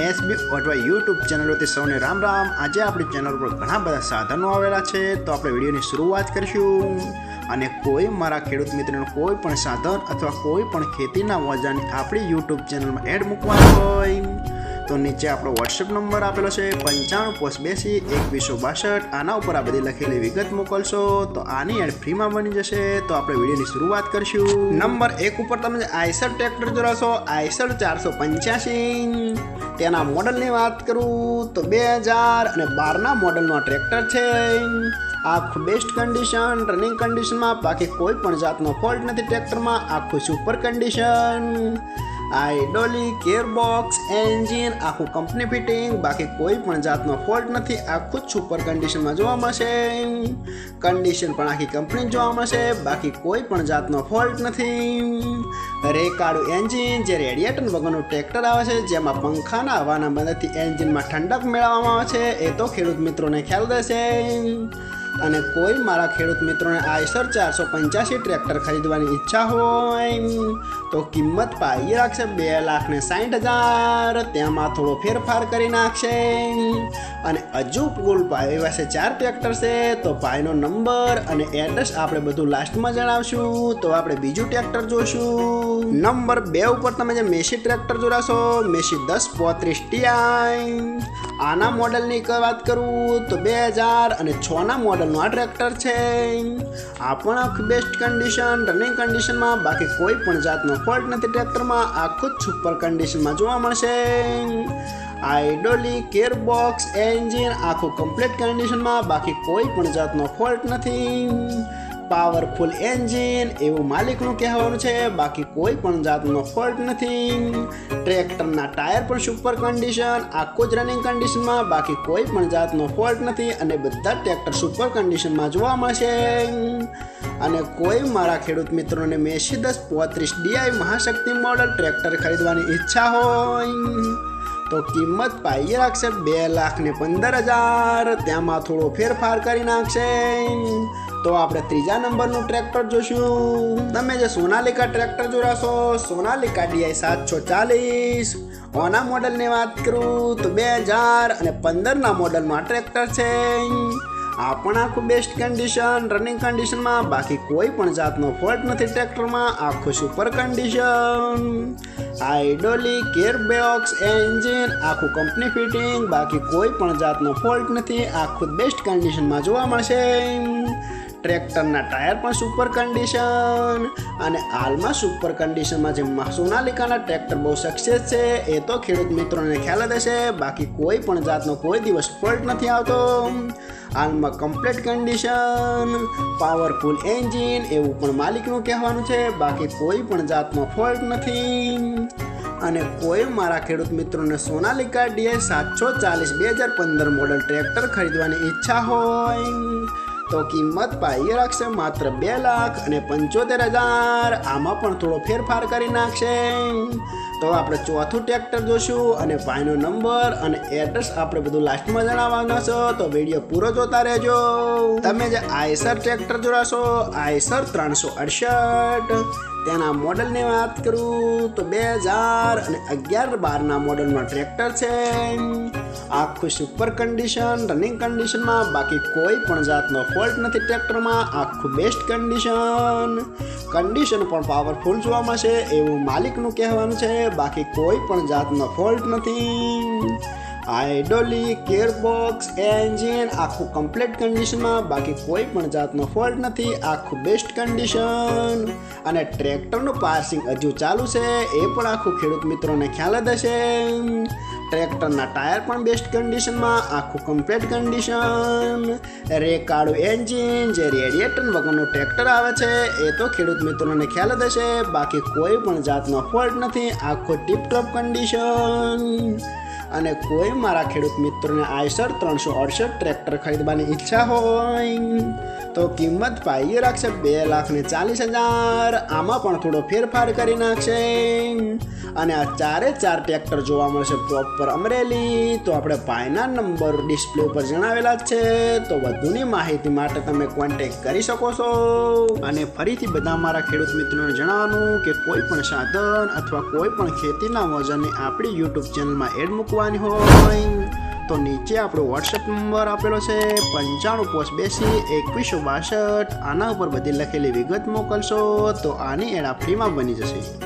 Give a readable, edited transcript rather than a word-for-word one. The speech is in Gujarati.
એસબી અથવા યુટ્યુબ ચેનલોથી સૌને રામ રામ। આજે આપણી ચેનલ પર ઘણા બધા સાધનો આવેલા છે, તો આપણે વિડીયોની શરૂઆત કરીશું। અને કોઈ મારા ખેડૂત મિત્રોને કોઈ પણ સાધન અથવા કોઈ પણ ખેતીના ઓજારની આપણી યુટ્યુબ ચેનલમાં એડ મૂકવાનું હોય તો નીચે આપણો વોટ્સએપ નંબર આપેલો છે 95822162। આના ઉપર આ બધી લખેલી વિગત મોકલશો તો આની એડ ફ્રીમાં બની જશે। તો આપણે વિડીયોની શરૂઆત કરીશું। નંબર 1 ઉપર તમે આઈસર ટ્રેક્ટર જોડાશો, આઈસર 485। તેના મોડલની વાત કરું તો 2012ના મોડલનો ટ્રેક્ટર છે। આખું બેસ્ટ કન્ડિશન, રનિંગ કન્ડિશનમાં, બાકી કોઈ પણ જાતનો ફોલ્ટ નથી ટ્રેક્ટરમાં। આખું super condition, hydraulic, gearbox, engine આખું કંપની ફિટિંગ, બાકી કોઈ પણ જાતનો ફોલ્ટ નથી। આખું જ સુપર કન્ડિશનમાં જોવા મળશે। કન્ડિશન પણ આખી કંપની જોવા મળશે, બાકી કોઈ પણ જાતનો ફોલ્ટ નથી। રેકાળું એન્જિન, જે રેડિએટર વગરનું ટ્રેક્ટર આવે છે, જેમાં પંખાના હવાના મદદથી એન્જિનમાં ઠંડક મેળવવામાં આવે છે, એ તો ખેડૂત મિત્રોને ખ્યાલ રહેશે। અને કોઈ મારા ખેડૂત મિત્રોને આઈસર 485 ટ્રેક્ટર ખરીદવાની ઈચ્છા હોય તો કિંમત પાઈ રાખશે 2,60,000। તેમાં થોડો ફેરફાર કરી નાખશે। અને હજુ કુલ ભાઈ પાસે 4 ટ્રેક્ટર છે, તો ભાઈનો નંબર અને એડ્રેસ આપણે બધું લાસ્ટમાં જણાવશું। તો આપણે બીજું ટ્રેક્ટર જોશું। નંબર 2 ઉપર તમે જે મેસી ટ્રેક્ટર જોડાશો, મેસી 1035 Ti। આના મોડલની વાત કરું તો 2006ના મોડલનું આ ટ્રેક્ટર છે। આ પણ આખું બેસ્ટ કન્ડિશન, રનિંગ કન્ડિશનમાં, બાકી કોઈ પણ જાતનો ફોલ્ટ નથી ટ્રેક્ટરમાં। આખું જ સુપર કન્ડિશનમાં જોવા મળશે। હાઇડ્રોલિક, ગિયરબોક્સ, એન્જિન આખું કમ્પ્લીટ કન્ડિશનમાં, બાકી કોઈ પણ જાતનો ફોલ્ટ નથી। પાવરફુલ એન્જિન એવું માલિકનું કહેવાનું છે, બાકી કોઈ પણ જાતનો ફોલ્ટ નથી। ટ્રેક્ટરના ટાયર પણ સુપર કન્ડિશન, આખું જ રનિંગ કન્ડિશનમાં, બાકી કોઈ પણ જાતનો ફોલ્ટ નથી। અને બધા ટ્રેક્ટર સુપર કન્ડિશનમાં જોવા મળશે। અને કોઈ મારા ખેડૂત મિત્રોને Massey 1035 Di Mahashakti model tractor ખરીદવાની ઈચ્છા હોય તો કિંમત પાઈ રાખશે 2,15,000। તેમાં થોડો ફેરફાર કરી નાખશે। તો આપણે ત્રીજા નંબરનું ટ્રેક્ટર જોશું। તમે જે સોનાલિકા ટ્રેક્ટર જોડાશો, સોનાલિકા DI 740। ઓના મોડલની વાત કરું તો 2015ના મોડલનું આ ટ્રેક્ટર છે। આ પણ આખું બેસ્ટ કન્ડિશન, રનિંગ કન્ડિશનમાં, બાકી કોઈ પણ જાતનો ફોલ્ટ નથી ટ્રેક્ટરમાં। આખું super condition, hydraulic, gearbox, engine આખું કંપની ફિટિંગ, બાકી કોઈ પણ જાતનો ફોલ્ટ નથી। આખું બેસ્ટ કન્ડિશનમાં જોવા મળશે। ટ્રેક્ટરના ટાયર પણ સુપર કન્ડિશન। અને હાલમાં સુપર કન્ડિશનમાં જે સોનાલિકાના ટ્રેક્ટર બહુ સક્સેસ છે, એ તો ખેડૂત મિત્રોને ખ્યાલ જ હશે, બાકી કોઈ પણ જાતનો કોઈ દિવસ ફોલ્ટ નથી આવતો। હાલમાં કમ્પ્લીટ કન્ડિશન, પાવરફુલ એન્જિન એવું પણ માલિકનું કહેવાનું છે, બાકી કોઈ પણ જાતનો ફોલ્ટ નથી। અને કોઈ મારા ખેડૂત મિત્રોને સોનાલિકા DI 740 2015 મોડલ ટ્રેક્ટર ખરીદવાની ઈચ્છા હોય તો કિંમત પાઈ રાખશે માત્ર 2,75,000। આમાં પણ થોડો ફેરફાર કરી નાખશે। તો આપણે ચોથું ટ્રેક્ટર જોશું અને ભાઈનો નંબર અને એડ્રેસ આપણે બધું લાસ્ટમાં જણાવવાનું છે, તો વિડીયો પૂરો જોતા રહેજો। તમે જે આઈસર ટ્રેક્ટર જોડાશો, આઈસર 368। તેના મોડલની વાત કરું તો 2011-12ના મોડલમાં ટ્રેક્ટર છે। આખું સુપર કન્ડિશન, રનિંગ કન્ડિશનમાં, બાકી કોઈ પણ જાતનો ફોલ્ટ નથી ટ્રેક્ટરમાં। આખું બેસ્ટ કન્ડિશન પણ પાવરફુલ જોવા મળશે એવું માલિકનું કહેવાનું છે, બાકી કોઈ પણ જાતનો ફોલ્ટ નથી। હાઇડ્રોલિક, ગિયરબોક્સ, એન્જિન આખું કમ્પ્લીટ કન્ડિશનમાં, બાકી કોઈ પણ જાતનો ફોલ્ટ નથી। આખું બેસ્ટ કન્ડિશન। અને ટ્રેક્ટરનું પાર્સિંગ હજુ ચાલુ છે, એ પણ આખું ખેડૂત મિત્રોને ખ્યાલ જ હશે। ટ્રેક્ટરના ટાયર પણ બેસ્ટ કન્ડિશનમાં, આખું કમ્પ્લીટ કન્ડિશન। રેકાળું એન્જિન, જે રેડિએટર વગરનું ટ્રેક્ટર આવે છે, એ તો ખેડૂત મિત્રોને ખ્યાલ જ હશે, બાકી કોઈ પણ જાતનો ફોલ્ટ નથી। આખું ટીપટોપ કન્ડિશન। અને કોઈ મારા ખેડૂત મિત્રોને આઈસર 368 ટ્રેક્ટર ખરીદવાની ઈચ્છા હોય તો કિંમત પાઈ રાખશે 2,40,000। આમાં પણ થોડો ફેરફાર કરી નાખશે। અને આ ચારે ચાર ટ્રેક્ટર જોવા મળશે પ્રોપર અમરેલી। તો આપણે ભાઈના નંબર ડિસ્પ્લે ઉપર જણાવેલા છે, તો વધુની માહિતી માટે તમે કોન્ટેક્ટ કરી શકો છો। અને ફરીથી બધા મારા ખેડૂત મિત્રોને જણાવવાનું કે કોઈ પણ સાધન અથવા કોઈ પણ ખેતીના ઓજારની આપણી યુટ્યુબ ચેનલમાં એડ મૂકવા મૂકવાની હોય તો નીચે આપણો વોટ્સએપ નંબર આપેલો છે 9582 2162. આના ઉપર બધી લખેલી વિગત મોકલશો તો આની એડ ફ્રીમાં બની જશે.